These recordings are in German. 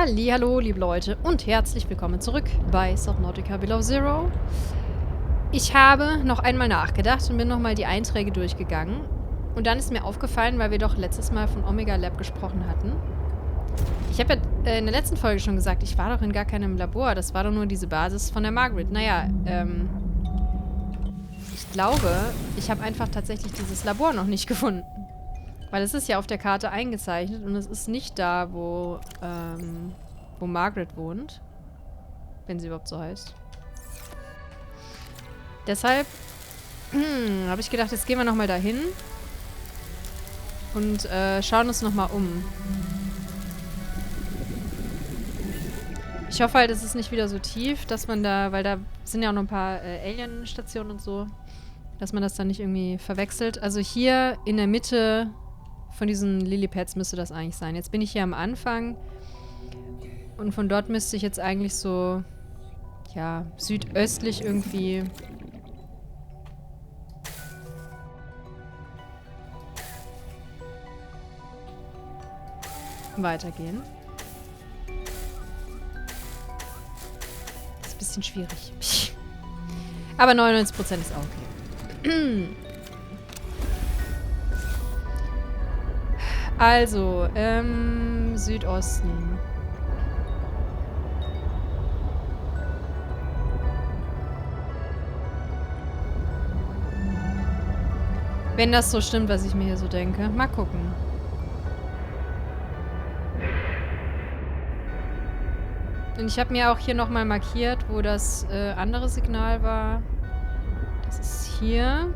Hallihallo, liebe Leute, und herzlich willkommen zurück bei Subnautica Below Zero. Ich habe noch einmal nachgedacht und bin nochmal die Einträge durchgegangen. Und dann ist mir aufgefallen, weil wir doch letztes Mal von Omega Lab gesprochen hatten. Ich habe ja in der letzten Folge schon gesagt, ich war doch in gar keinem Labor. Das war doch nur diese Basis von der Margaret. Naja, ich glaube, ich habe einfach tatsächlich dieses Labor noch nicht gefunden. Weil es ist ja auf der Karte eingezeichnet und es ist nicht da, wo Margaret wohnt. Wenn sie überhaupt so heißt. Deshalb habe ich gedacht, jetzt gehen wir nochmal dahin und schauen uns nochmal um. Ich hoffe halt, es ist nicht wieder so tief, dass man da, weil da sind ja auch noch ein paar Alien-Stationen und so, dass man das dann nicht irgendwie verwechselt. Also hier in der Mitte von diesen Lilypads müsste das eigentlich sein. Jetzt bin ich hier am Anfang und von dort müsste ich jetzt eigentlich so, ja, südöstlich irgendwie weitergehen. Ist ein bisschen schwierig. Aber 99% ist auch okay. Also, Südosten. Wenn das so stimmt, was ich mir hier so denke. Mal gucken. Und ich habe mir auch hier nochmal markiert, wo das andere Signal war. Das ist hier.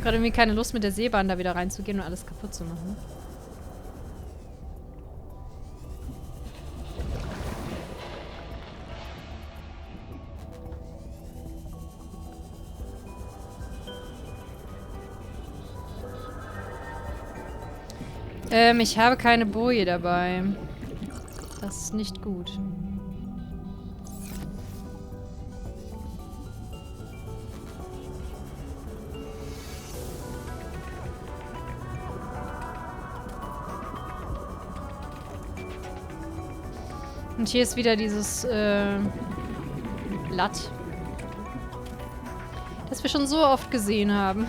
Gerade irgendwie keine Lust mit der Seebahn da wieder reinzugehen und alles kaputt zu machen. Ich habe keine Boje dabei. Das ist nicht gut. Und hier ist wieder dieses Blatt, das wir schon so oft gesehen haben.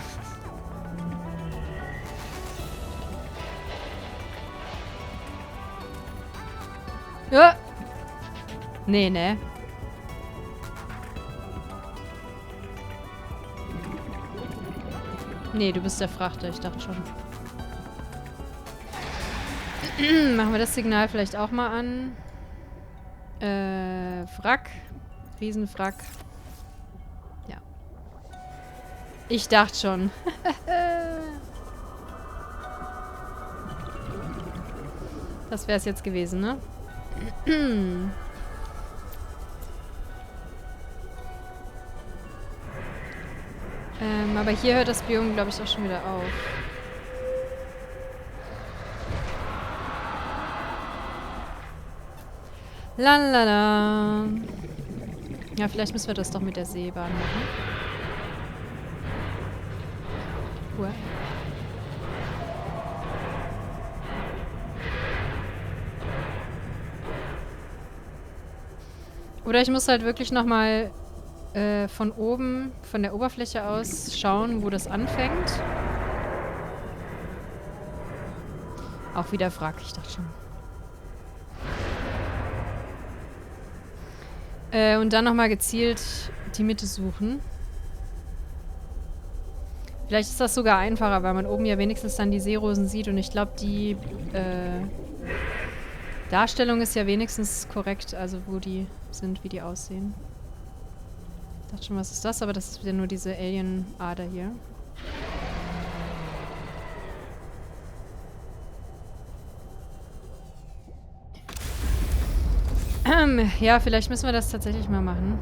Ja. Nee, ne? Nee, du bist der Frachter, ich dachte schon. Machen wir das Signal vielleicht auch mal an. Wrack. Riesenwrack. Ja. Ich dachte schon. Das wäre es jetzt gewesen, ne? Aber hier hört das Biom, glaube ich, auch schon wieder auf. Lalala. Ja, vielleicht müssen wir das doch mit der Seebahn machen. Uah. Oder ich muss halt wirklich nochmal von oben, von der Oberfläche aus schauen, wo das anfängt. Auch wieder Wrack, ich dachte schon. Und dann nochmal gezielt die Mitte suchen. Vielleicht ist das sogar einfacher, weil man oben ja wenigstens dann die Seerosen sieht. Und ich glaube, die Darstellung ist ja wenigstens korrekt, also wo die sind, wie die aussehen. Ich dachte schon, was ist das? Aber das ist wieder nur diese Alien-Ader hier. Ja, vielleicht müssen wir das tatsächlich mal machen.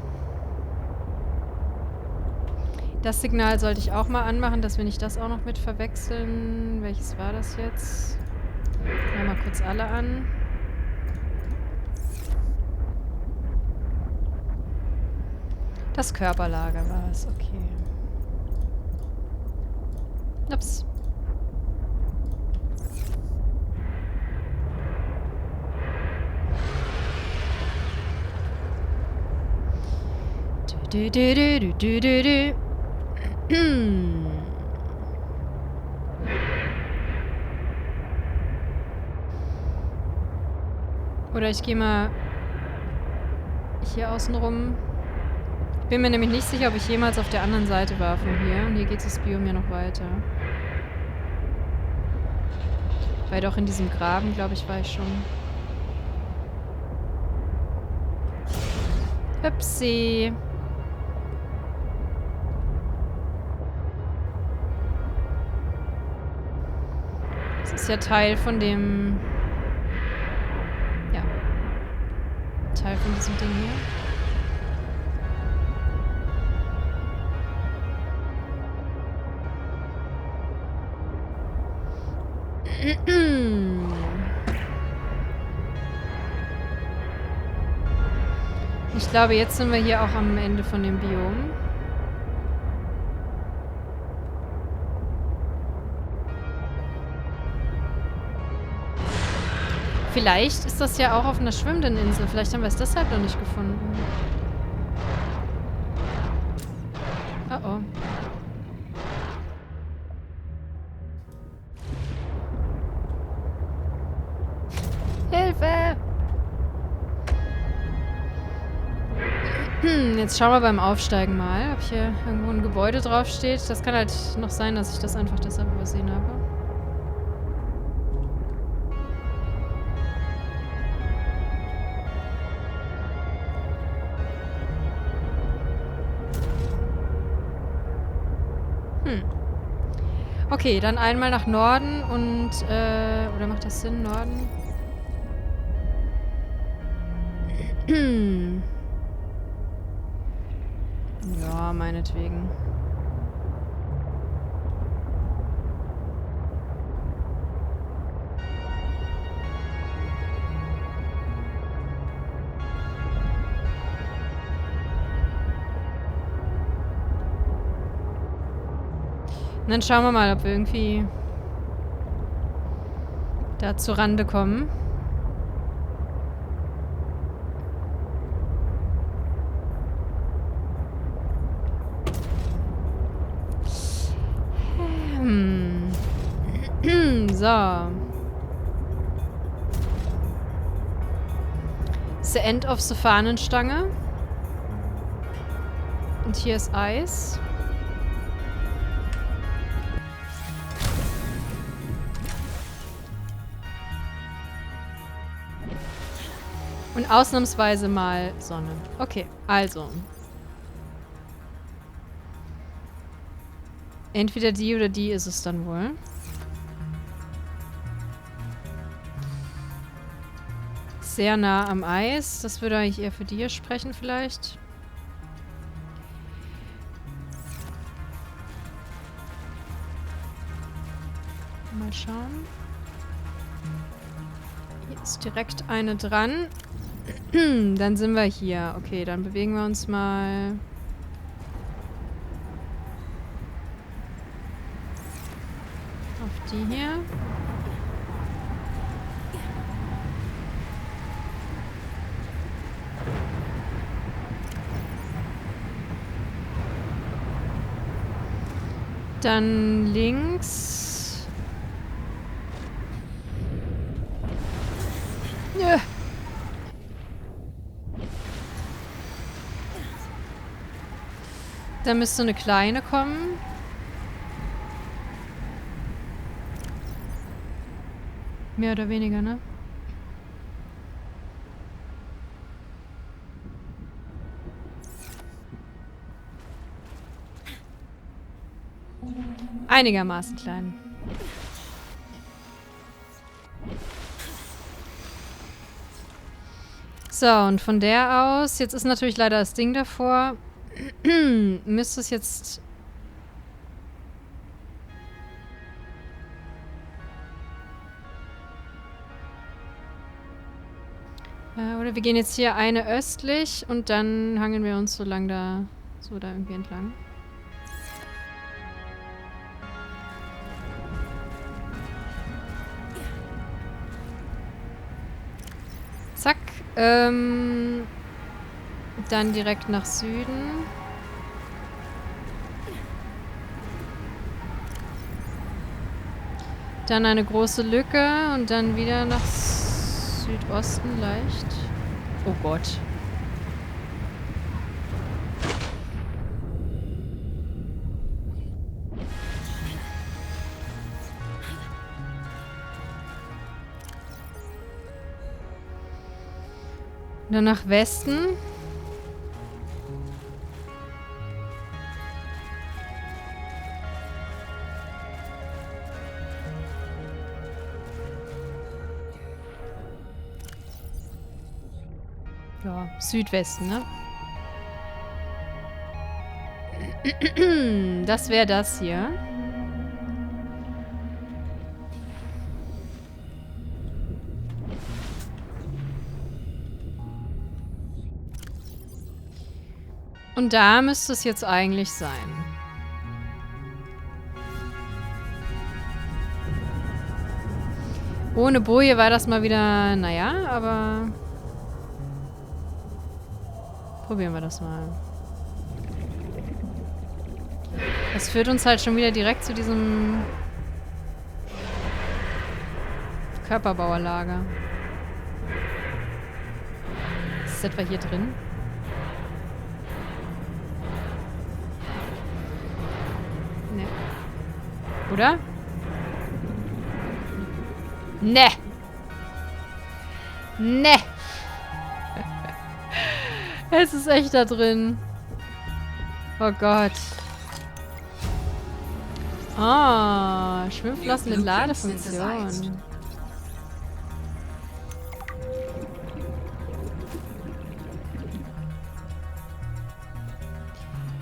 Das Signal sollte ich auch mal anmachen, dass wir nicht das auch noch mit verwechseln. Welches war das jetzt? Machen wir mal kurz alle an. Das Körperlager war es, okay. Ups. Du, du, du, du, du, du, du. Oder ich gehe mal hier außen rum. Ich bin mir nämlich nicht sicher, ob ich jemals auf der anderen Seite war von hier. Und hier geht das Biom ja noch weiter. Weil doch in diesem Graben, glaube ich, war ich schon. Hüpsi. Das ist ja Teil von dem... Ja. Teil von diesem Ding hier. Ich glaube, jetzt sind wir hier auch am Ende von dem Biom. Vielleicht ist das ja auch auf einer schwimmenden Insel. Vielleicht haben wir es deshalb noch nicht gefunden. Oh oh. Hilfe! Jetzt schauen wir beim Aufsteigen mal, ob hier irgendwo ein Gebäude draufsteht. Das kann halt noch sein, dass ich das einfach deshalb übersehen habe. Okay, dann einmal nach Norden und, oder macht das Sinn, Norden? Ja, meinetwegen. Und dann schauen wir mal, ob wir irgendwie da zur Rande kommen. So. The End of the Fahnenstange. Und hier ist Eis. Und ausnahmsweise mal Sonne. Okay, also. Entweder die oder die ist es dann wohl. Sehr nah am Eis. Das würde eigentlich eher für die hier sprechen vielleicht. Mal schauen. Hier ist direkt eine dran. Dann sind wir hier. Okay, dann bewegen wir uns mal. Auf die hier. Dann links. Ja. Da müsste eine kleine kommen. Mehr oder weniger, ne? Einigermaßen klein. So, und von der aus, jetzt ist natürlich leider das Ding davor, müsste es jetzt... Oder wir gehen jetzt hier eine östlich und dann hangeln wir uns so lang da So, da irgendwie entlang. Zack. Dann direkt nach Süden. Dann eine große Lücke und dann wieder nach Südosten leicht. Oh Gott. Dann nach Westen. Ja, Südwesten, ne? Das wäre das hier. Und da müsste es jetzt eigentlich sein. Ohne Boje war das mal wieder, naja, aber... Probieren wir das mal. Das führt uns halt schon wieder direkt zu diesem Körperbauerlager. Ist das etwa hier drin? Ne. Oder? Ne. Ne. Es ist echt da drin. Oh Gott. Ah, Schwimmflossen mit Ladefunktion.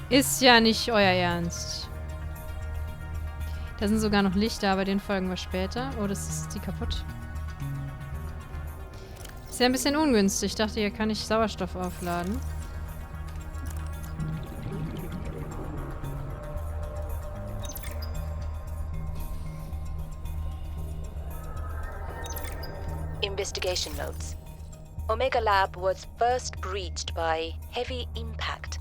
Ist ja nicht euer Ernst. Da sind sogar noch Lichter, aber den folgen wir später. Oh, das ist die kaputt. Ist ja ein bisschen ungünstig. Ich dachte, hier kann ich Sauerstoff aufladen. Investigation notes. Omega Lab was first breached by heavy impact,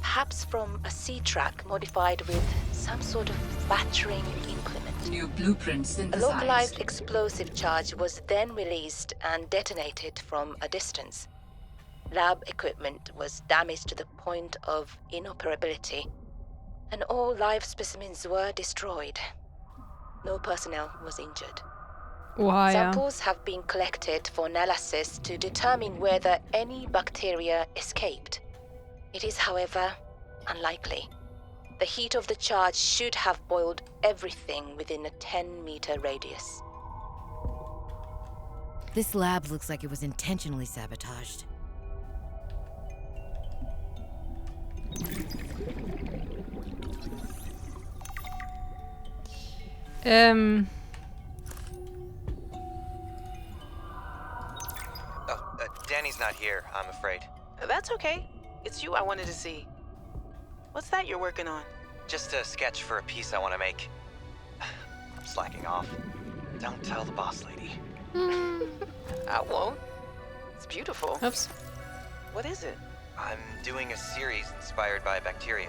perhaps from a sea track modified with some sort of battering implement. New blueprint A synthesized. localized explosive charge was then released and detonated from a distance. Lab equipment was damaged to the point of inoperability, and all live specimens were destroyed. No personnel was injured. Oha, ja. Samples have been collected for analysis to determine whether any bacteria escaped. It is, however, unlikely. The heat of the charge should have boiled everything within a 10-meter radius. This lab looks like it was intentionally sabotaged. Danny's not here, I'm afraid. That's okay. It's you I wanted to see. What's that you're working on? Just a sketch for a piece I want to make. I'm slacking off. Don't tell the boss lady. I won't. It's beautiful. Ups. What is it? I'm doing a series inspired by bacteria.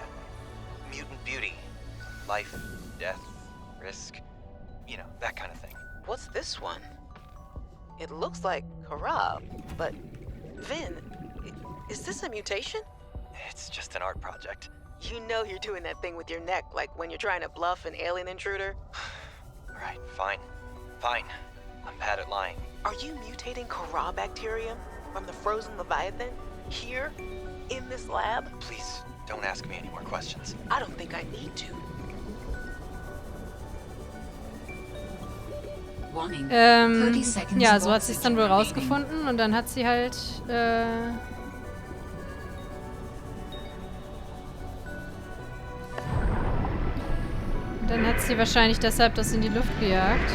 Mutant beauty. Life, death, risk. You know, that kind of thing. What's this one? It looks like Karab, but Vin, is this a mutation? It's just an art project. You know you're doing that thing with your neck, like when you're trying to bluff an alien intruder. Right, fine. Fine. I'm bad at lying. Are you mutating Karab bacterium from the frozen Leviathan here in this lab? Please, don't ask me any more questions. I don't think I need to. Warning. 30 seconds Ja, of so hat sie es dann wohl oxygen rausgefunden und dann hat sie halt, dann hat sie wahrscheinlich deshalb das in die Luft gejagt.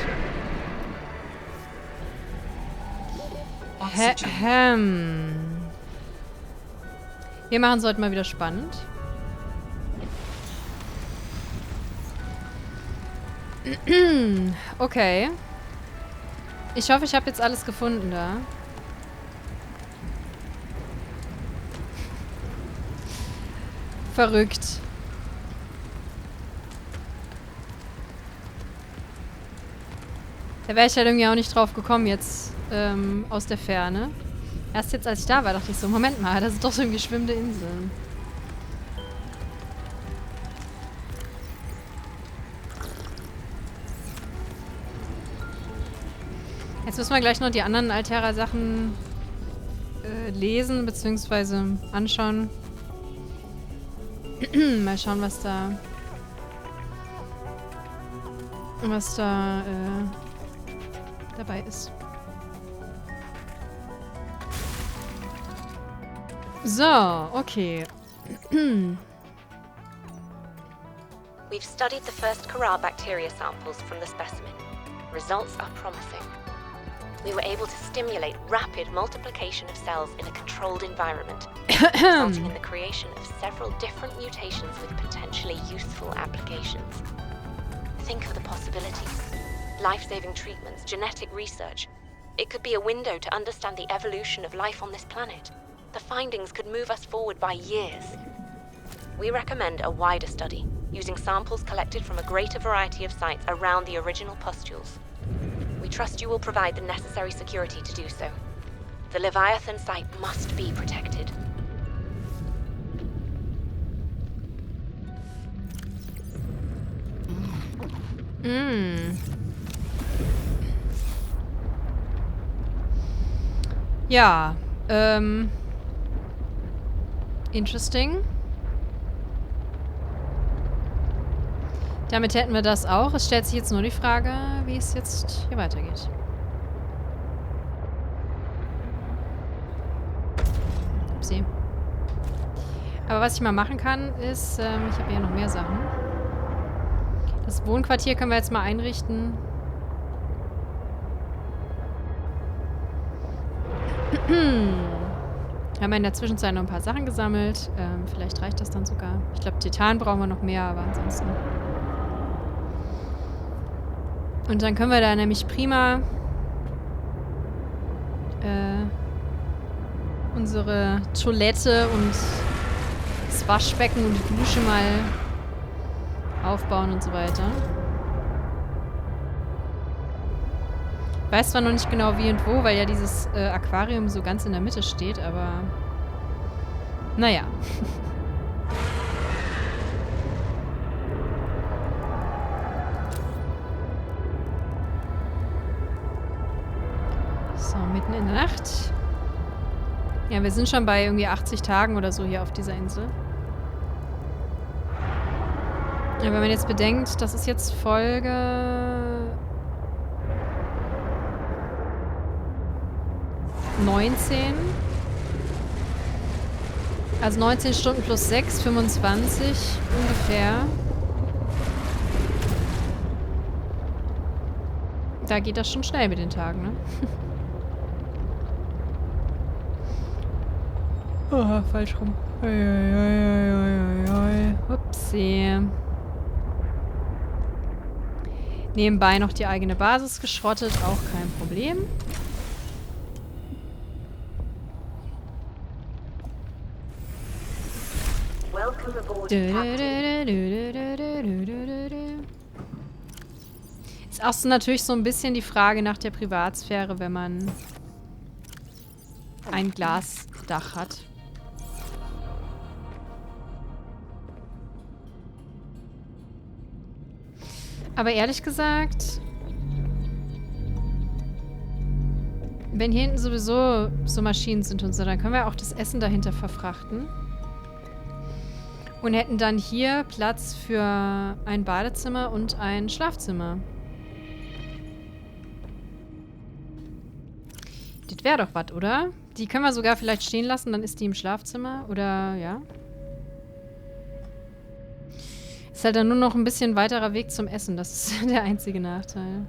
Oxygen. Wir machen es heute mal wieder spannend. Okay. Ich hoffe, ich habe jetzt alles gefunden da. Verrückt. Da wäre ich halt irgendwie auch nicht drauf gekommen jetzt aus der Ferne. Erst jetzt, als ich da war, dachte ich so, Moment mal, das sind doch so irgendwie schwimmende Inseln. Jetzt müssen wir gleich noch die anderen Altera-Sachen lesen bzw. anschauen. Mal schauen, was da dabei ist. So, okay. We've studied the first Kharaa bacteria samples from the specimen. Results are promising. We were able to stimulate rapid multiplication of cells in a controlled environment, resulting in the creation of several different mutations with potentially useful applications. Think of the possibilities. Life-saving treatments, genetic research. It could be a window to understand the evolution of life on this planet. The findings could move us forward by years. We recommend a wider study, using samples collected from a greater variety of sites around the original pustules. We trust you will provide the necessary security to do so. The Leviathan site must be protected. Ja, interesting. Damit hätten wir das auch. Es stellt sich jetzt nur die Frage, wie es jetzt hier weitergeht. Upsi. Aber was ich mal machen kann, ist, ich habe hier noch mehr Sachen. Das Wohnquartier können wir jetzt mal einrichten. Wir haben in der Zwischenzeit noch ein paar Sachen gesammelt. Vielleicht reicht das dann sogar. Ich glaube, Titan brauchen wir noch mehr, aber ansonsten... Und dann können wir da nämlich prima unsere Toilette und das Waschbecken und die Dusche mal aufbauen und so weiter. Ich weiß zwar noch nicht genau wie und wo, weil ja dieses Aquarium so ganz in der Mitte steht, aber naja. So, mitten in der Nacht. Ja, wir sind schon bei irgendwie 80 Tagen oder so hier auf dieser Insel. Ja, wenn man jetzt bedenkt, das ist jetzt Folge 19. Also 19 Stunden plus 6, 25 ungefähr. Da geht das schon schnell mit den Tagen, ne? Oh, falsch rum. Upsi. Nebenbei noch die eigene Basis geschrottet, auch kein Problem. Welcome aboard, Ist auch so natürlich so ein bisschen die Frage nach der Privatsphäre, wenn man ein Glasdach hat. Aber ehrlich gesagt, wenn hier hinten sowieso so Maschinen sind und so, dann können wir auch das Essen dahinter verfrachten. Und hätten dann hier Platz für ein Badezimmer und ein Schlafzimmer. Das wäre doch was, oder? Die können wir sogar vielleicht stehen lassen, dann ist die im Schlafzimmer. Oder, ja. Ist halt dann nur noch ein bisschen weiterer Weg zum Essen. Das ist der einzige Nachteil.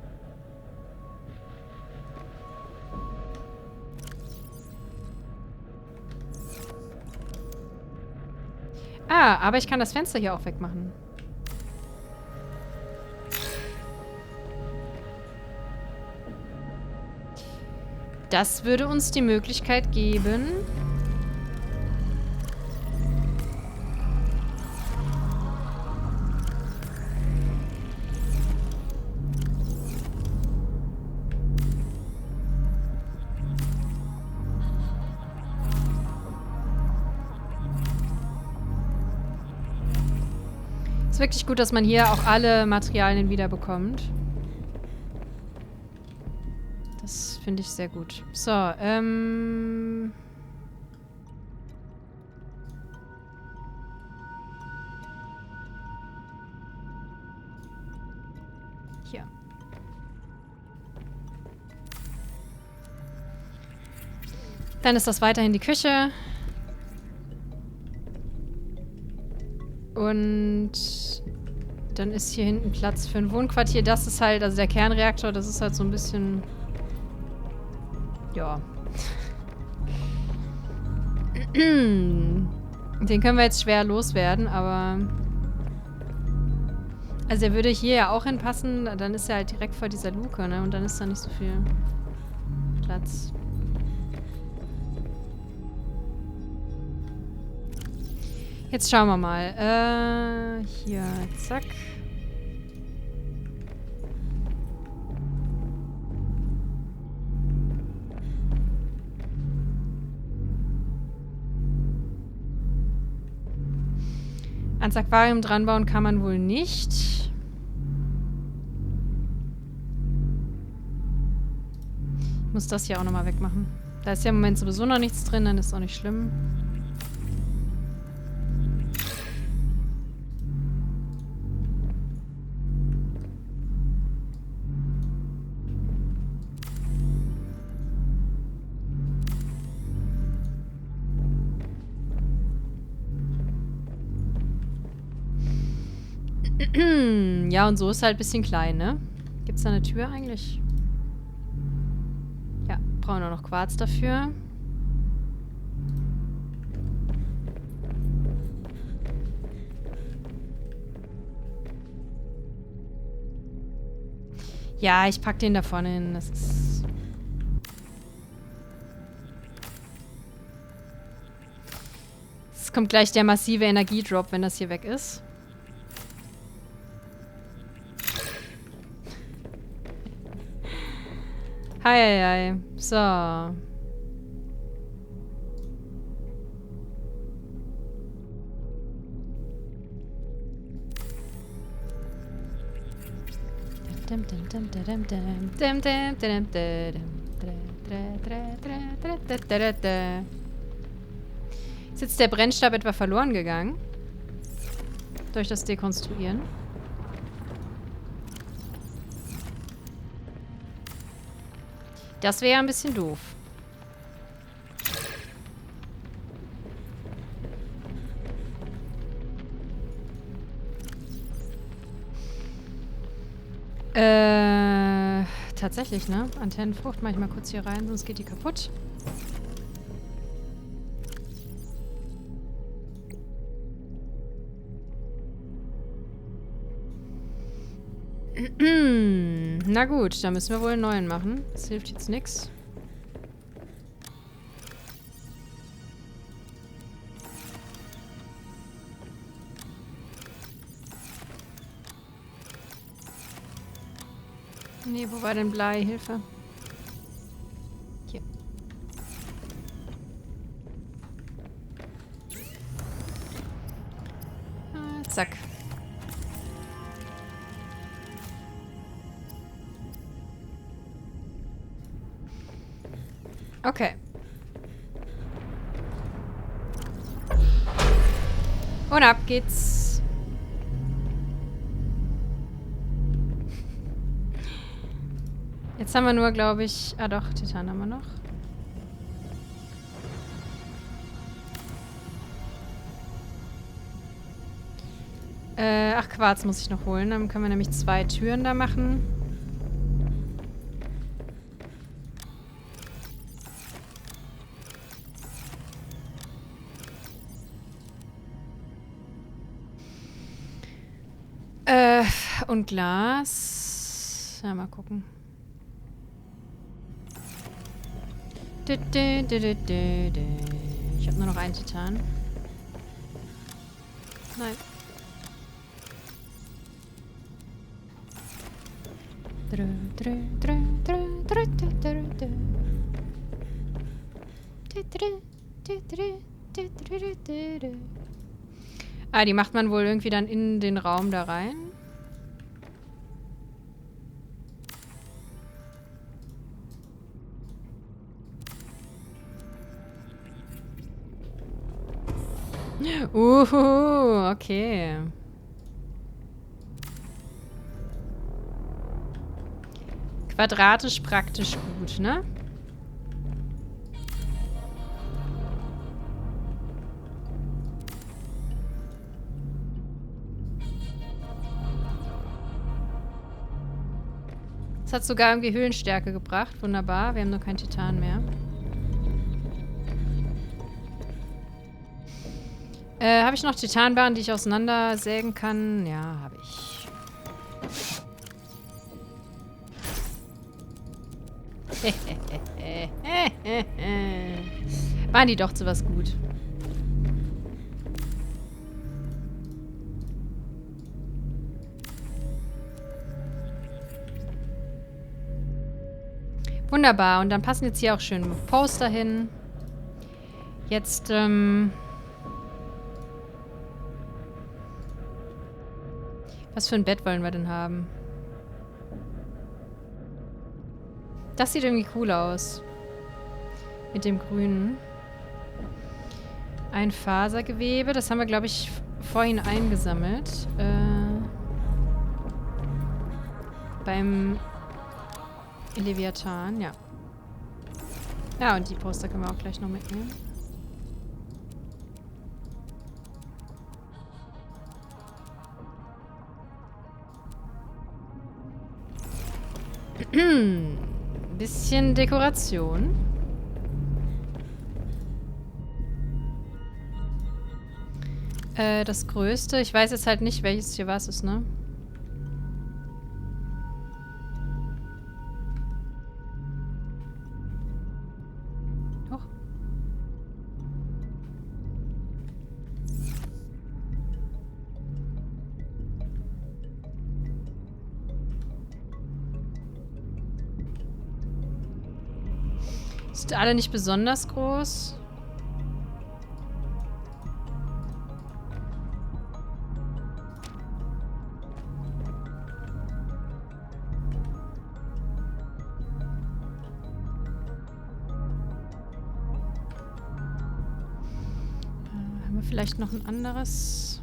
Ah, aber ich kann das Fenster hier auch wegmachen. Das würde uns die Möglichkeit geben... Ist wirklich gut, dass man hier auch alle Materialien wiederbekommt. Das finde ich sehr gut. So, hier. Dann ist das weiterhin die Küche. Und dann ist hier hinten Platz für ein Wohnquartier. Das ist halt, also der Kernreaktor, das ist halt so ein bisschen... Ja. Den können wir jetzt schwer loswerden, aber... Also er würde hier ja auch hinpassen, dann ist er halt direkt vor dieser Luke, ne? Und dann ist da nicht so viel Platz. Jetzt schauen wir mal. Hier, zack. Ans Aquarium dranbauen kann man wohl nicht. Ich muss das hier auch nochmal wegmachen. Da ist ja im Moment sowieso noch nichts drin, dann ist auch nicht schlimm. Ja, und so ist halt ein bisschen klein, ne? Gibt's da eine Tür eigentlich? Ja, brauchen wir noch Quarz dafür. Ja, ich pack den da vorne hin. Das ist... Es kommt gleich der massive Energiedrop, wenn das hier weg ist. Heieiei. So. Ist jetzt der Brennstab etwa verloren gegangen? Durch das Dekonstruieren? Das wäre ja ein bisschen doof. Tatsächlich, ne? Antennenfrucht mache ich mal kurz hier rein, sonst geht die kaputt. Na gut, dann müssen wir wohl einen neuen machen. Das hilft jetzt nichts. Nee, wo war denn Blei? Hilfe. Hier. Zack. Okay. Und ab geht's. Jetzt haben wir nur, glaube ich... Ah doch, Titan haben wir noch. Ach, Quarz muss ich noch holen. Dann können wir nämlich 2 Türen da machen. Und Glas. Ja, mal gucken. Ich habe nur noch einen Titan. Nein. Ah, die macht man wohl irgendwie dann in den Raum da rein. Okay. Quadratisch praktisch gut, ne? Es hat sogar irgendwie Höhenstärke gebracht. Wunderbar. Wir haben nur keinen Titan mehr. Habe ich noch Titanbarren, die ich auseinandersägen kann? Ja, habe ich. Waren die doch zu was gut. Wunderbar. Und dann passen jetzt hier auch schön Poster hin. Jetzt, was für ein Bett wollen wir denn haben? Das sieht irgendwie cool aus. Mit dem Grünen. Ein Fasergewebe. Das haben wir, glaube ich, vorhin eingesammelt. Beim Leviathan, ja. Ja, und die Poster können wir auch gleich noch mitnehmen. Bisschen Dekoration. Das Größte. Ich weiß jetzt halt nicht, welches hier was ist, ne? Hoch. Sind alle nicht besonders groß. Haben wir vielleicht noch ein anderes?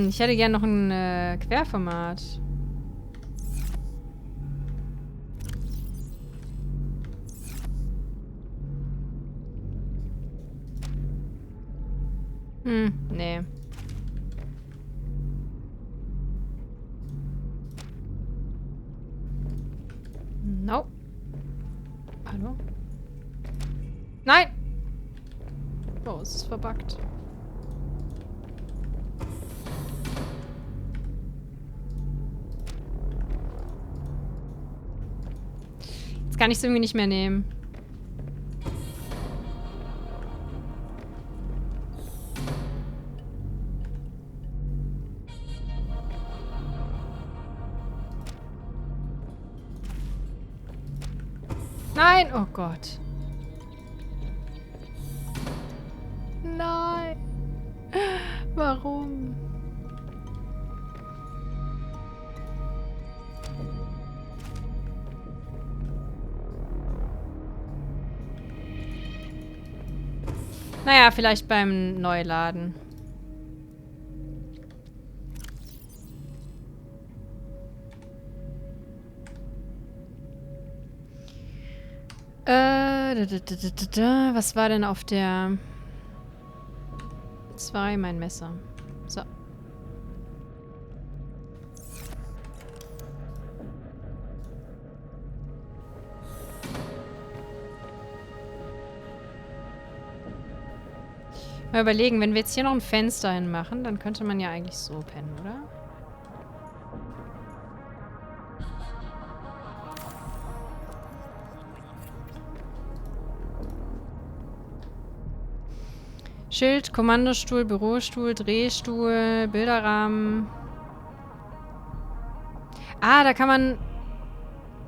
Ich hätte gern noch ein Querformat. Nee. No. Hallo? Nein! Oh, es ist verbuggt. Jetzt kann ich es irgendwie nicht mehr nehmen. Nein! Oh Gott. Nein! Warum? Naja, vielleicht beim Neuladen. Was war denn auf der 2 mein Messer? So. Mal überlegen, wenn wir jetzt hier noch ein Fenster hinmachen, dann könnte man ja eigentlich so pennen, oder? Schild, Kommandostuhl, Bürostuhl, Drehstuhl, Bilderrahmen. Ah, da kann man...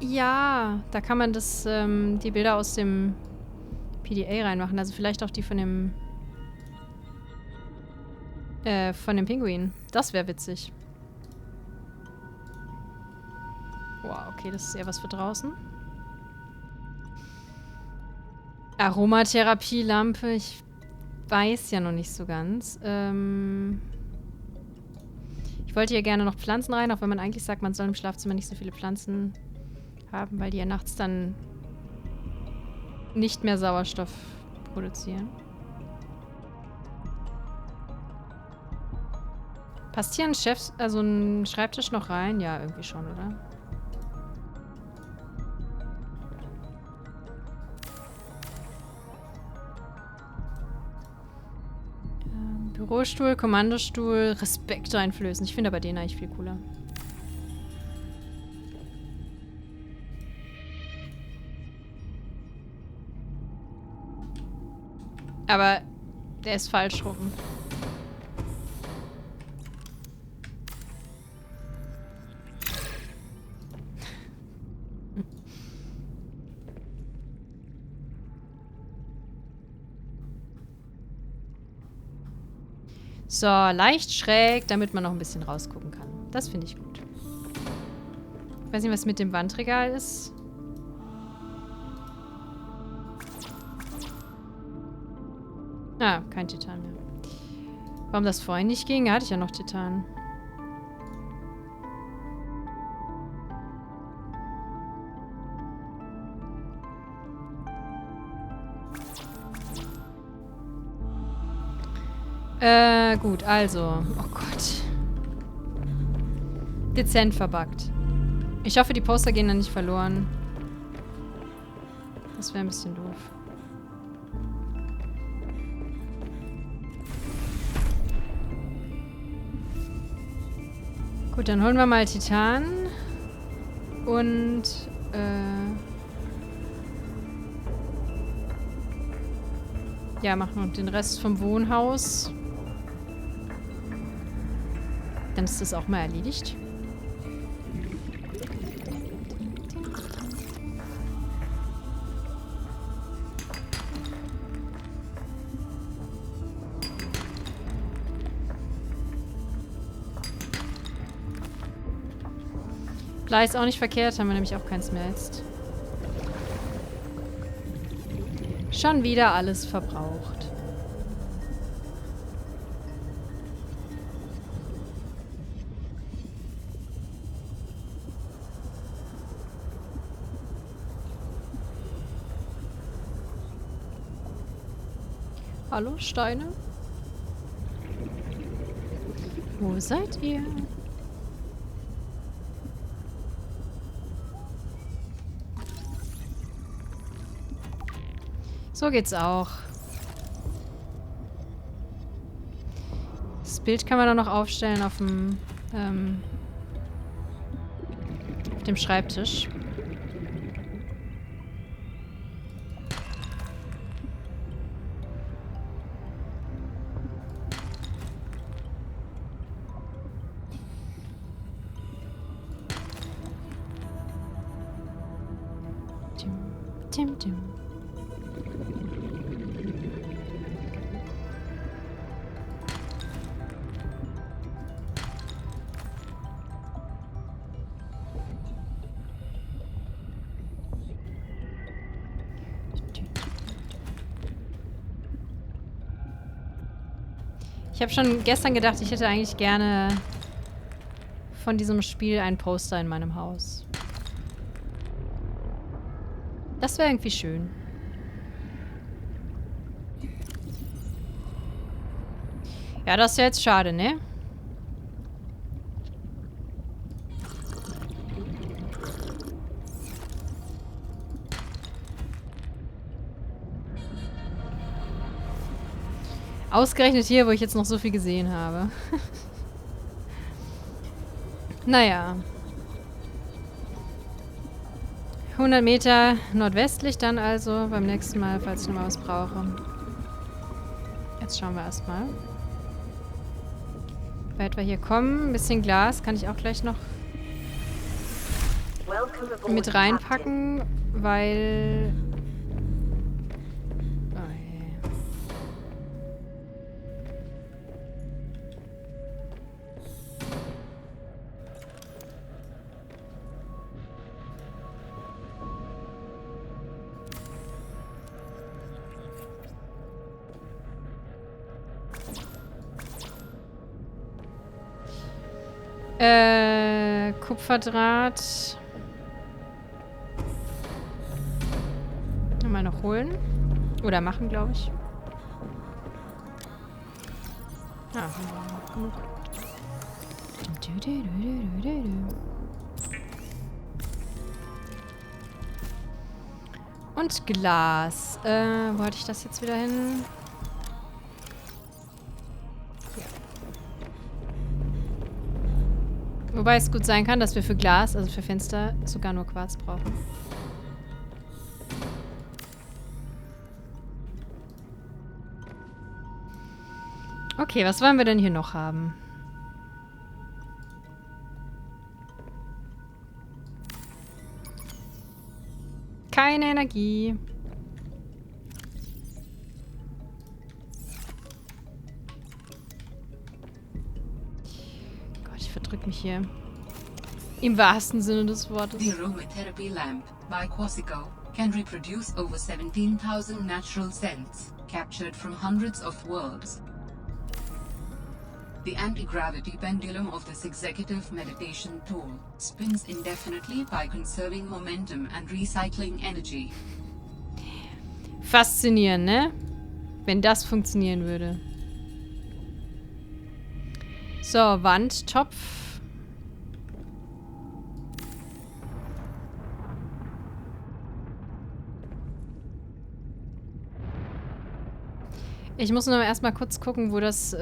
Ja, da kann man das, die Bilder aus dem PDA reinmachen. Also vielleicht auch die von dem Pinguin. Das wäre witzig. Wow, okay, das ist eher was für draußen. Aromatherapie-Lampe. Ich weiß ja noch nicht so ganz. Ich wollte hier gerne noch Pflanzen rein, auch wenn man eigentlich sagt, man soll im Schlafzimmer nicht so viele Pflanzen haben, weil die ja nachts dann nicht mehr Sauerstoff produzieren. Passt hier ein Schreibtisch noch rein? Ja, irgendwie schon, oder? Bürostuhl, Kommandostuhl, Respekt einflößen. Ich finde aber den eigentlich viel cooler. Aber der ist falsch rum. So, leicht schräg, damit man noch ein bisschen rausgucken kann. Das finde ich gut. Ich weiß nicht, was mit dem Wandregal ist. Ah, kein Titan mehr. Warum das vorhin nicht ging? Da hatte ich ja noch Titan. Gut, also. Oh Gott. Dezent verbuggt. Ich hoffe, die Poster gehen dann nicht verloren. Das wäre ein bisschen doof. Gut, dann holen wir mal Titan. Und, ja, machen wir den Rest vom Wohnhaus. Dann ist das auch mal erledigt. Blei ist auch nicht verkehrt, haben wir nämlich auch keins mehr jetzt. Schon wieder alles verbraucht. Hallo, Steine? Wo seid ihr? So geht's auch. Das Bild kann man dann noch aufstellen auf dem Schreibtisch. Tim, Tim. Ich habe schon gestern gedacht, ich hätte eigentlich gerne von diesem Spiel ein Poster in meinem Haus. Das wäre irgendwie schön. Ja, das ist ja jetzt schade, ne? Ausgerechnet hier, wo ich jetzt noch so viel gesehen habe. Naja. 100 Meter nordwestlich dann also, beim nächsten Mal, falls ich noch mal was brauche. Jetzt schauen wir erstmal. Wie weit wir hier kommen. Ein bisschen Glas kann ich auch gleich noch mit reinpacken, weil... Oh, je. Kupferdraht. Mal noch holen. Oder machen, glaube ich. Ah, genug. Und Glas. Wo hatte ich das jetzt wieder hin? Wobei es gut sein kann, dass wir für Glas, also für Fenster, sogar nur Quarz brauchen. Okay, was wollen wir denn hier noch haben? Keine Energie. Ich verdrück mich hier. Im wahrsten Sinne des Wortes. The aromatherapy lamp by Quasico can reproduce over 17,000 natural scents captured from hundreds of worlds. The anti-gravity pendulum of this executive meditation tool spins indefinitely by conserving momentum and recycling energy. Faszinierend, ne? Wenn das funktionieren würde. So, Wandtopf. Ich muss nur erstmal kurz gucken, wo das,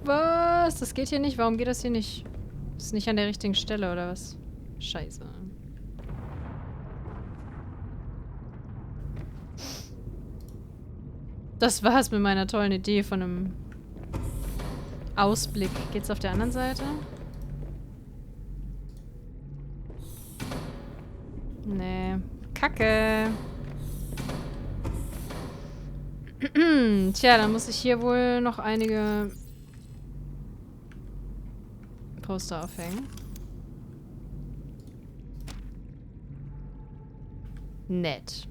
Was? Das geht hier nicht? Warum geht das hier nicht? Ist nicht an der richtigen Stelle, oder was? Scheiße. Das war's mit meiner tollen Idee von einem Ausblick. Geht's auf der anderen Seite? Nee. Kacke. Tja, dann muss ich hier wohl noch einige Poster aufhängen. Nett.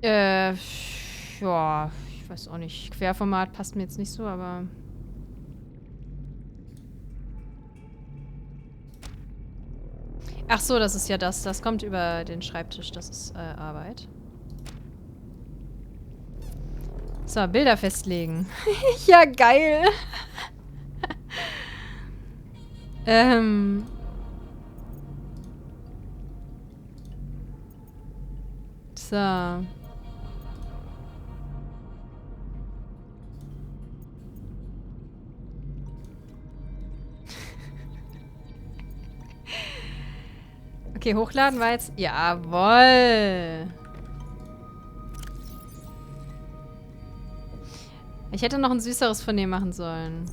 Ja, ich weiß auch nicht. Querformat passt mir jetzt nicht so, aber... Ach so, das ist ja das. Das kommt über den Schreibtisch. Das ist Arbeit. So, Bilder festlegen. Ja, geil. So. Okay, hochladen war jetzt... Jawoll! Ich hätte noch ein süßeres von dem machen sollen.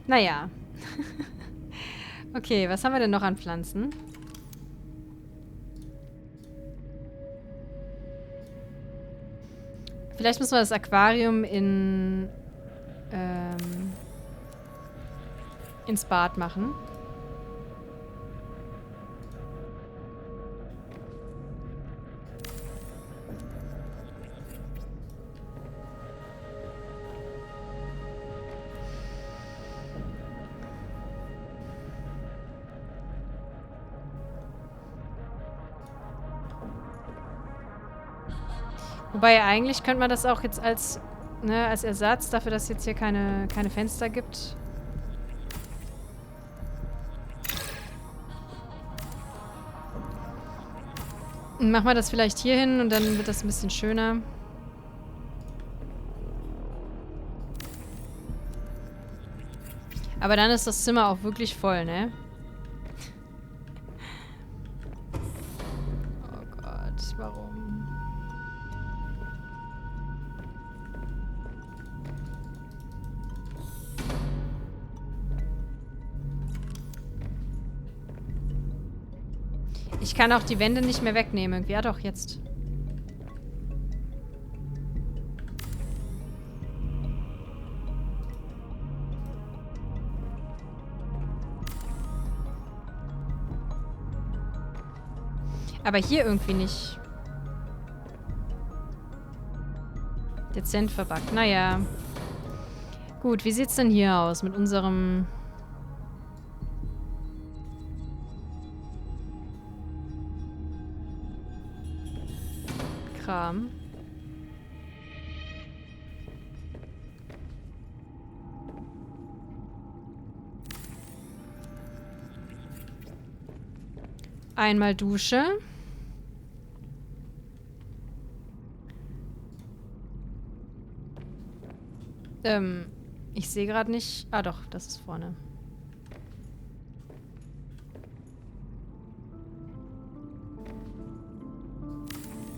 Naja. Okay, was haben wir denn noch an Pflanzen? Vielleicht müssen wir das Aquarium ins Bad machen. Wobei eigentlich könnte man das auch jetzt als Ersatz dafür, dass es jetzt hier keine Fenster gibt. Machen wir das vielleicht hier hin und dann wird das ein bisschen schöner. Aber dann ist das Zimmer auch wirklich voll, ne? Oh Gott, warum? Ich kann auch die Wände nicht mehr wegnehmen. Irgendwie. Ja doch, jetzt. Aber hier irgendwie nicht. Dezent verbuggt. Naja. Gut, wie sieht's denn hier aus mit unserem... Kram? Einmal Dusche. Ich sehe gerade nicht... Ah doch, das ist vorne.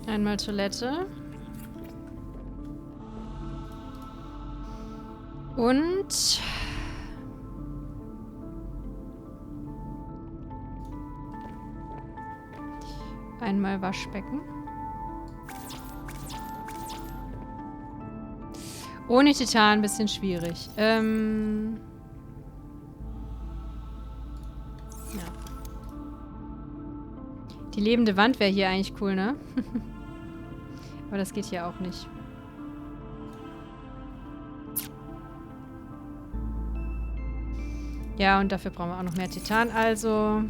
Einmal Toilette. Und... einmal Waschbecken. Ohne Titan ein bisschen schwierig. Ja. Die lebende Wand wäre hier eigentlich cool, ne? Aber das geht hier auch nicht. Ja, und dafür brauchen wir auch noch mehr Titan, also...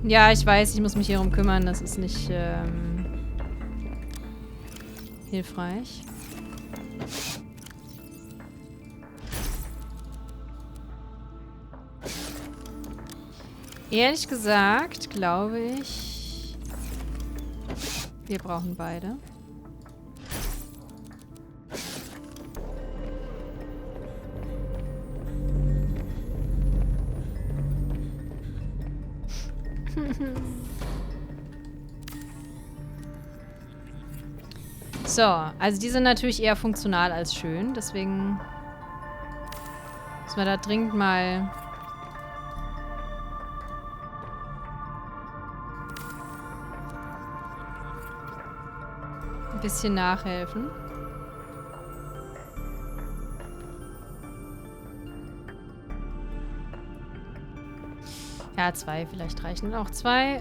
Ja, ich weiß, ich muss mich hierum kümmern. Das ist nicht hilfreich. Ehrlich gesagt, glaube ich, wir brauchen beide. So, also die sind natürlich eher funktional als schön, deswegen müssen wir da dringend mal ein bisschen nachhelfen. Ja, 2, vielleicht reichen auch 2.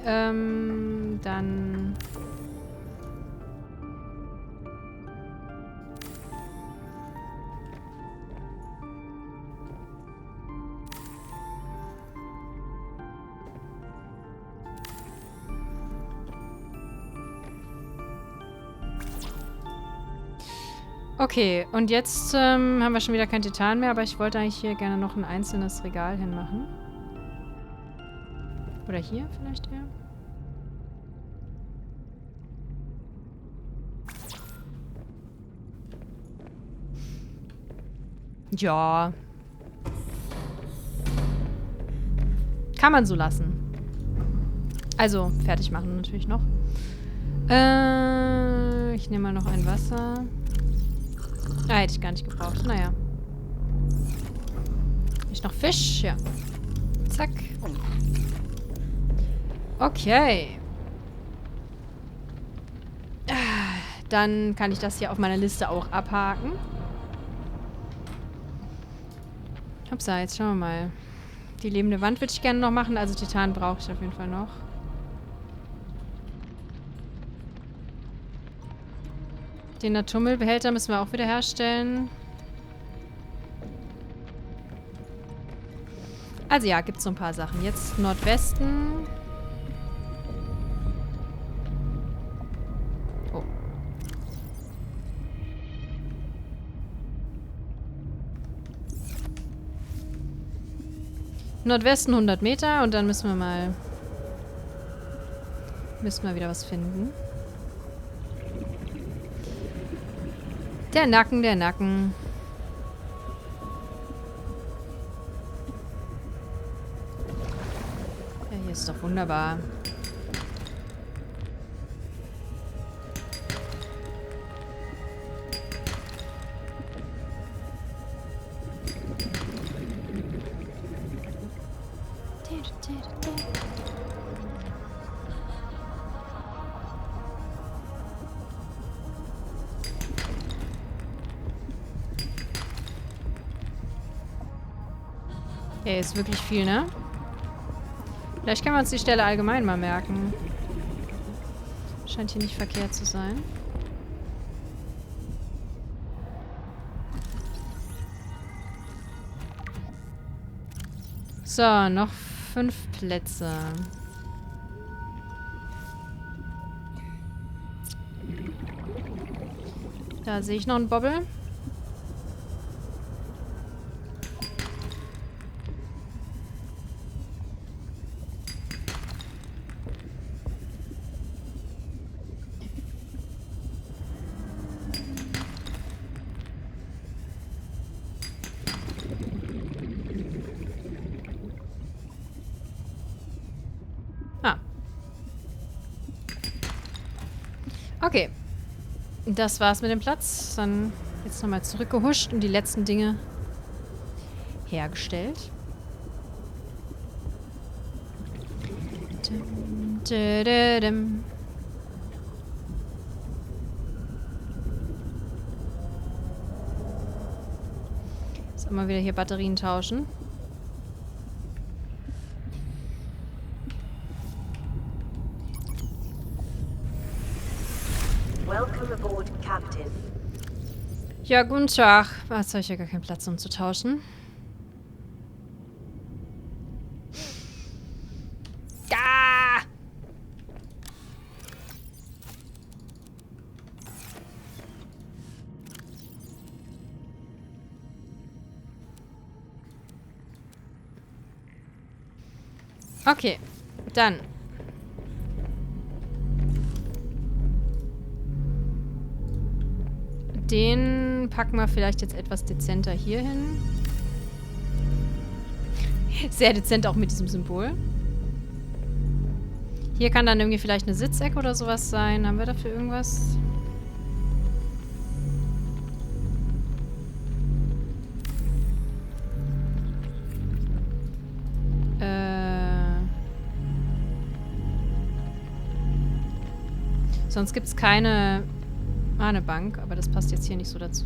Dann... Okay, und jetzt haben wir schon wieder kein Titan mehr, aber ich wollte eigentlich hier gerne noch ein einzelnes Regal hinmachen. Oder hier vielleicht eher? Ja. Kann man so lassen. Also, fertig machen natürlich noch. Ich nehme mal noch ein Wasser. Ah, hätte ich gar nicht gebraucht. Naja. Ist noch Fisch? Ja. Zack. Okay. Dann kann ich das hier auf meiner Liste auch abhaken. Upsa, jetzt schauen wir mal. Die lebende Wand würde ich gerne noch machen. Also Titan brauche ich auf jeden Fall noch. Den Atommüllbehälter müssen wir auch wieder herstellen. Also ja, gibt es so ein paar Sachen. Jetzt Nordwesten. Oh. Nordwesten 100 Meter und dann müssen wir mal... wieder was finden. Der Nacken, der Nacken. Ja, hier ist doch wunderbar. Ey, ist wirklich viel, ne? Vielleicht können wir uns die Stelle allgemein mal merken. Scheint hier nicht verkehrt zu sein. So, noch 5 Plätze. Da sehe ich noch einen Bobbel. Okay. Das war's mit dem Platz. Dann jetzt nochmal zurückgehuscht und die letzten Dinge hergestellt. Jetzt mal wieder hier Batterien tauschen. Welcome aboard, Captain. Ja, guten Tag. Jetzt habe ich ja gar keinen Platz, um zu tauschen. Ah! Okay, dann. Den packen wir vielleicht jetzt etwas dezenter hier hin. Sehr dezent auch mit diesem Symbol. Hier kann dann irgendwie vielleicht eine Sitzecke oder sowas sein. Haben wir dafür irgendwas? Sonst gibt es keine... eine Bank, aber das passt jetzt hier nicht so dazu.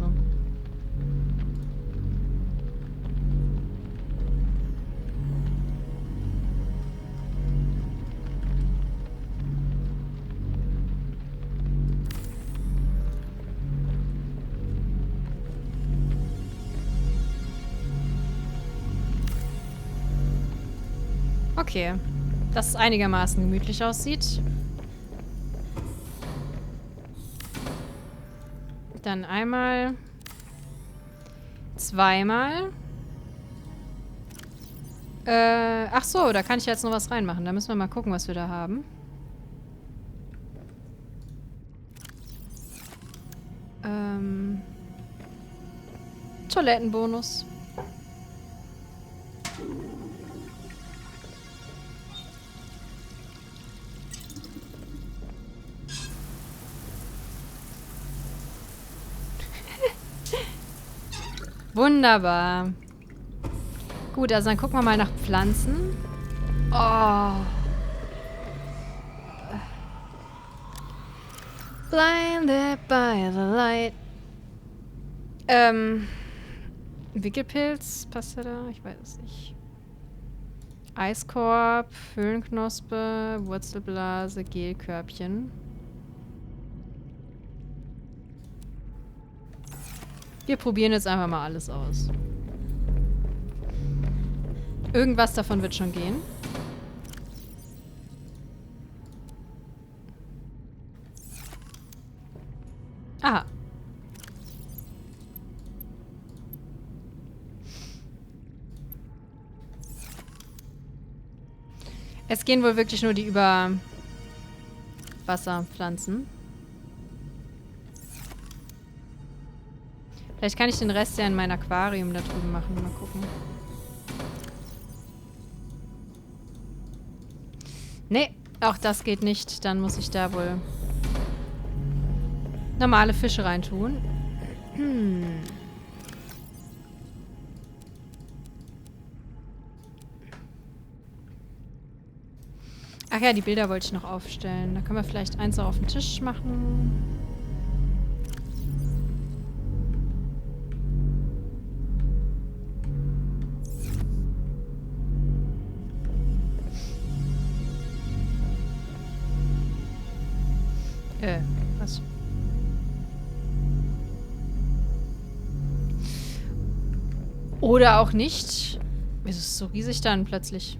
Okay, dass es einigermaßen gemütlich aussieht. Dann einmal, zweimal. Ach so, da kann ich jetzt noch was reinmachen. Da müssen wir mal gucken, was wir da haben. Toilettenbonus. Wunderbar. Gut, also dann gucken wir mal nach Pflanzen. Oh. Blinded by the light. Wickelpilz, passt der da? Ich weiß es nicht. Eiskorb, Höhlenknospe, Wurzelblase, Gelkörbchen. Wir probieren jetzt einfach mal alles aus. Irgendwas davon wird schon gehen. Aha. Es gehen wohl wirklich nur die Überwasserpflanzen. Vielleicht kann ich den Rest ja in mein Aquarium da drüben machen. Mal gucken. Nee, auch das geht nicht. Dann muss ich da wohl normale Fische reintun. Ach ja, die Bilder wollte ich noch aufstellen. Da können wir vielleicht eins auch auf den Tisch machen. Was? Oder auch nicht. Wieso ist es so riesig dann plötzlich?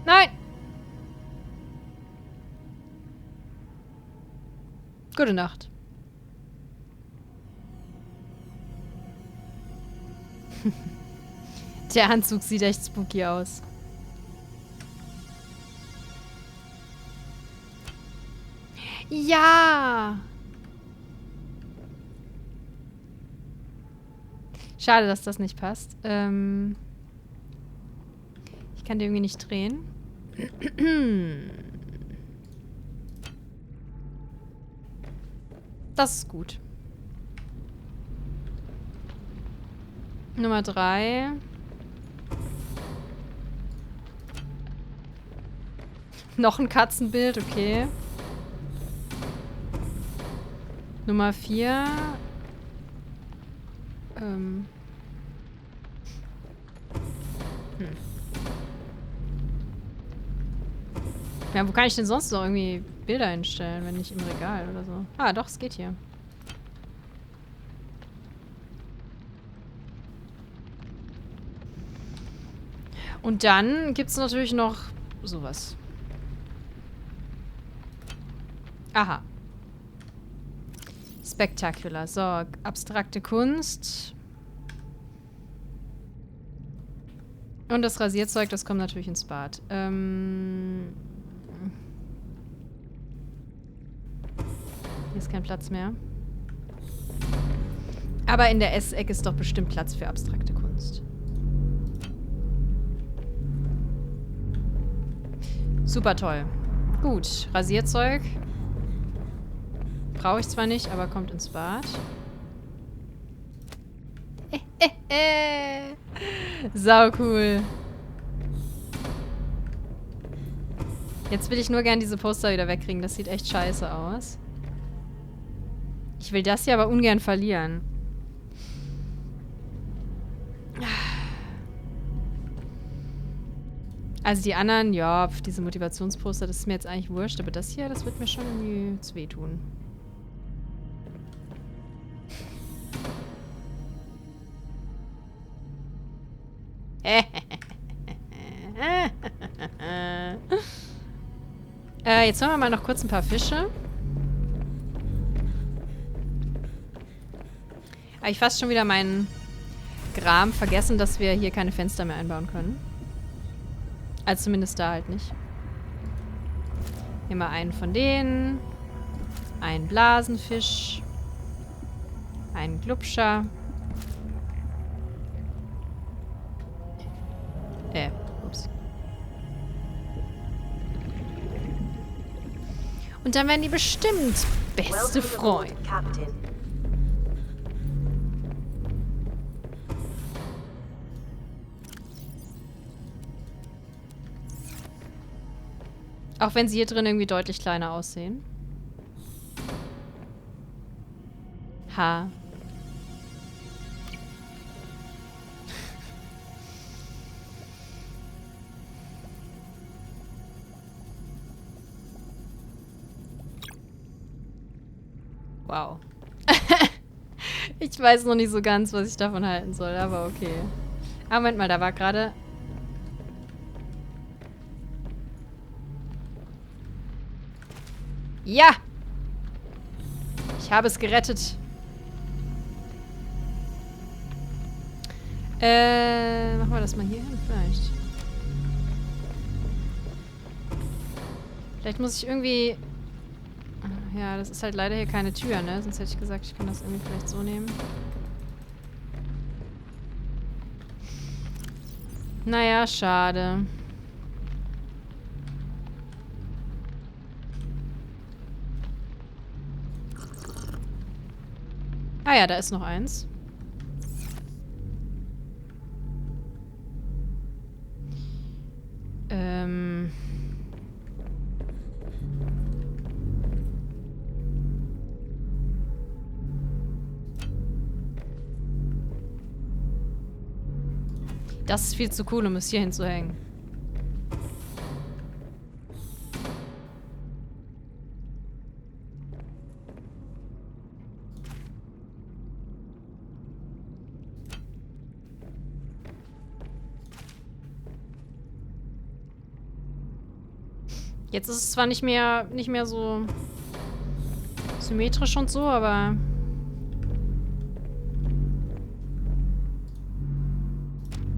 Nein! Gute Nacht. Der Anzug sieht echt spooky aus. Ja! Schade, dass das nicht passt. Ich kann die irgendwie nicht drehen. Das ist gut. Nummer 3. Noch ein Katzenbild, okay. Nummer 4. Ja, wo kann ich denn sonst noch irgendwie Bilder hinstellen, wenn nicht im Regal oder so? Ah, doch, es geht hier. Und dann gibt es natürlich noch sowas. Aha. Spectacular. So, abstrakte Kunst. Und das Rasierzeug, das kommt natürlich ins Bad. Hier ist kein Platz mehr. Aber in der Essecke ist doch bestimmt Platz für abstrakte Kunst. Super toll. Gut, Rasierzeug. Brauche ich zwar nicht, aber kommt ins Bad. Sau cool. Jetzt will ich nur gern diese Poster wieder wegkriegen. Das sieht echt scheiße aus. Ich will das hier aber ungern verlieren. Also die anderen, ja, diese Motivationsposter, das ist mir jetzt eigentlich wurscht. Aber das hier, das wird mir schon irgendwie wehtun. Jetzt haben wir mal noch kurz ein paar Fische. Habe ich fast schon wieder meinen Gram vergessen, dass wir hier keine Fenster mehr einbauen können. Also zumindest da halt nicht. Immer einen von denen. Einen Blasenfisch. Einen Glubscher. Ups. Und dann werden die bestimmt beste Freunde. Auch wenn sie hier drin irgendwie deutlich kleiner aussehen. Ha. Wow. Ich weiß noch nicht so ganz, was ich davon halten soll, aber okay. Ah, Moment mal, da war gerade... Ja! Ich habe es gerettet. Machen wir das mal hier hin, vielleicht. Vielleicht muss ich irgendwie... Ja, das ist halt leider hier keine Tür, ne? Sonst hätte ich gesagt, ich kann das irgendwie vielleicht so nehmen. Naja, schade. Ah ja, da ist noch eins. Das ist viel zu cool, um es hier hinzuhängen. Jetzt ist es zwar nicht mehr so symmetrisch und so, aber...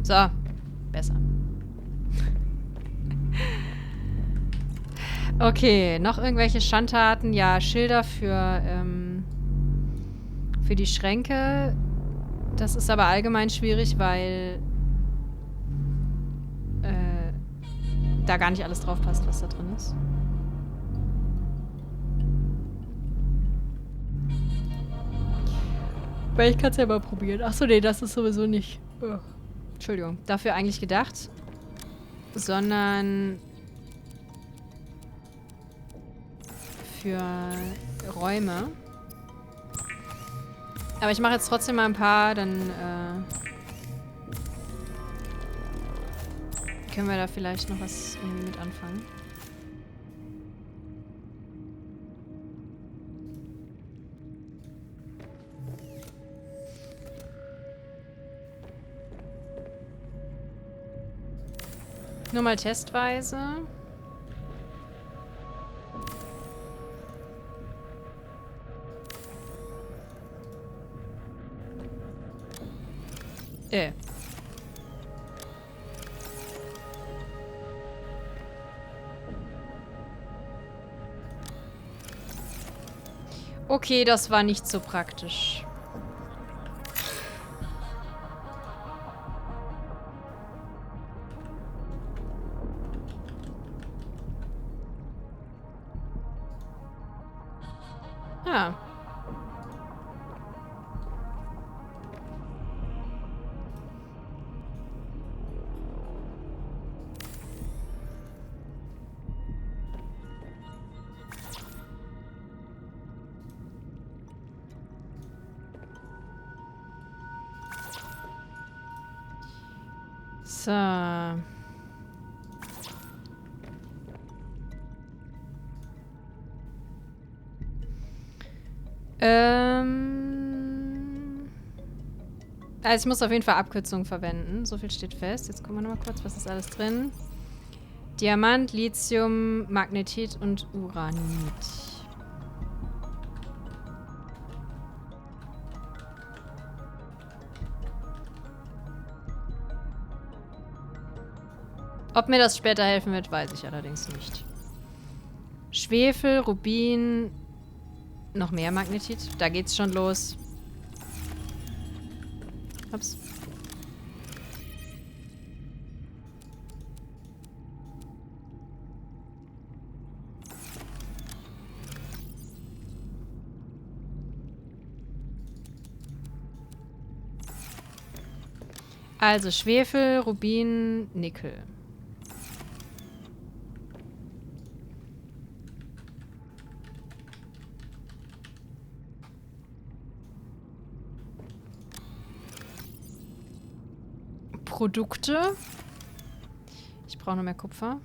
So, besser. Okay, noch irgendwelche Schandtaten? Ja, Schilder für die Schränke. Das ist aber allgemein schwierig, weil da gar nicht alles drauf passt, was da drin ist. Weil ich kann es ja mal probieren. Achso, nee, das ist sowieso nicht... Entschuldigung, dafür eigentlich gedacht, sondern für Räume. Aber ich mache jetzt trotzdem mal ein paar, dann können wir da vielleicht noch was irgendwie mit anfangen. Nur mal testweise. Okay, das war nicht so praktisch. Ah. So. Also ich muss auf jeden Fall Abkürzungen verwenden. So viel steht fest. Jetzt gucken wir nochmal kurz, was ist alles drin. Diamant, Lithium, Magnetit und Uranit. Ob mir das später helfen wird, weiß ich allerdings nicht. Schwefel, Rubin, noch mehr Magnetit. Da geht's schon los. Ups. Also Schwefel, Rubin, Nickel. Produkte. Ich brauche noch mehr Kupfer.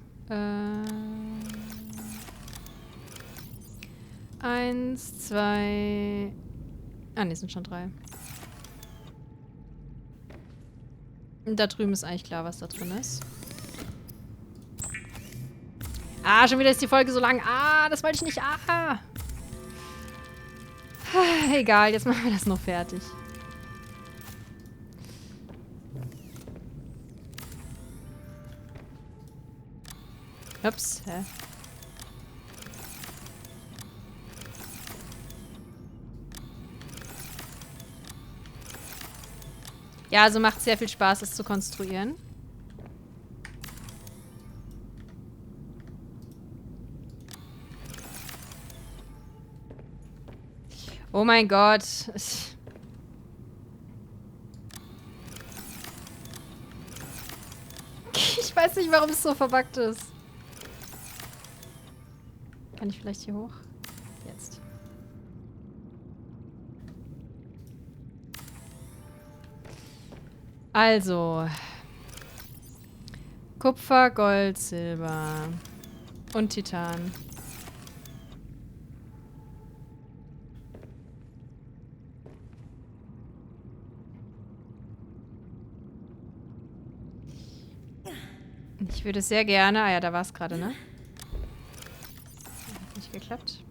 1, 2... Ah, ne, sind schon 3. Da drüben ist eigentlich klar, was da drin ist. Ah, schon wieder ist die Folge so lang. Ah, das wollte ich nicht. Ah. Egal, jetzt machen wir das noch fertig. Ups, hä? Ja, also macht sehr viel Spaß, es zu konstruieren. Oh mein Gott. Ich weiß nicht, warum es so verbuggt ist. Kann ich vielleicht hier hoch? Jetzt. Also. Kupfer, Gold, Silber und Titan. Ich würde sehr gerne... Ah ja, da war es gerade, ne? Hat nicht geklappt.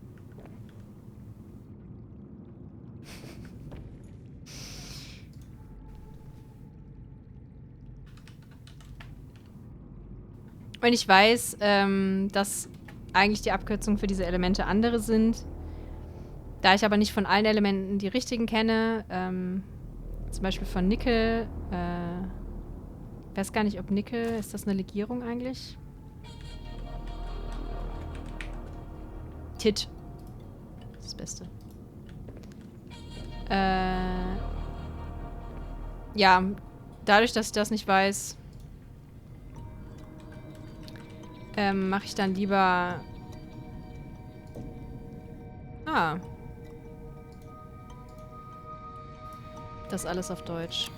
Und ich weiß, dass eigentlich die Abkürzungen für diese Elemente andere sind. Da ich aber nicht von allen Elementen die richtigen kenne, zum Beispiel von Nickel, weiß gar nicht, ob Nickel, ist das eine Legierung eigentlich? Tit. Das ist das Beste. Ja, dadurch, dass ich das nicht weiß, mache ich dann lieber... Das alles auf Deutsch.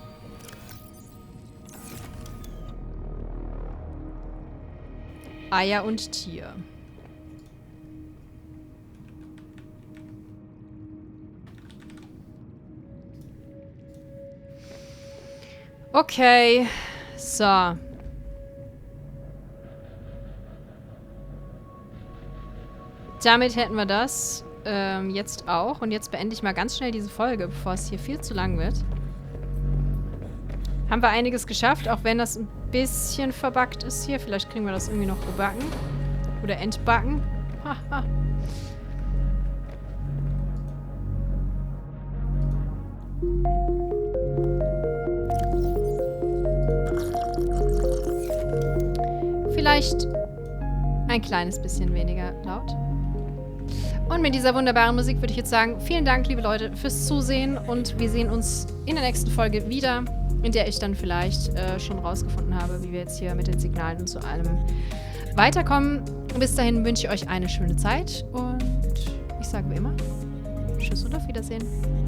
Eier und Tier. Okay. So. Damit hätten wir das jetzt auch. Und jetzt beende ich mal ganz schnell diese Folge, bevor es hier viel zu lang wird. Haben wir einiges geschafft, auch wenn das ein bisschen verbuggt ist hier. Vielleicht kriegen wir das irgendwie noch gebacken. Oder entbacken. Haha. Vielleicht ein kleines bisschen weniger laut. Und mit dieser wunderbaren Musik würde ich jetzt sagen, vielen Dank, liebe Leute, fürs Zusehen. Und wir sehen uns in der nächsten Folge wieder, in der ich dann vielleicht schon rausgefunden habe, wie wir jetzt hier mit den Signalen und so allem weiterkommen. Bis dahin wünsche ich euch eine schöne Zeit. Und ich sage wie immer, tschüss und auf Wiedersehen.